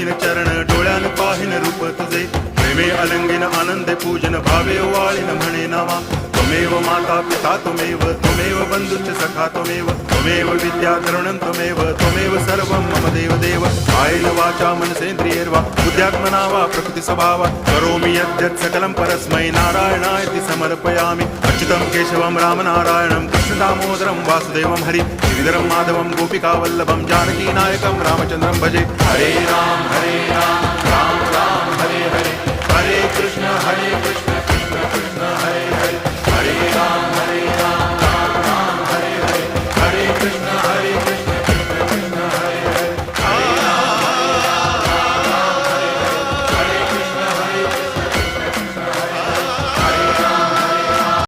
पाहिन चरण डोळ्यान पाहिन रूप तुझे प्रेमे अलंगिन आनंदे पूजन भावे वाळीन म्हणे नावा त्वमेव माता पिता त्वमेव बंधुश्च सखा त्वमेव विद्या तरुणं त्वमेव सर्वं मम देव कायेन वाचा मनसेन्द्रियैर्वा बुद्ध्यात्मना वा प्रकृति स्वभावात् करोमि यद्यत् सकलं परस्मै नारायणायति समर्पयामि अच्युतं केशवं रामनारायणं कृष्णदामोदरं वासुदेवं हरि श्रीधरं माधवं गोपिकावल्लभं जानकीनायकं रामचन्द्रं भजे हरे राम राम राम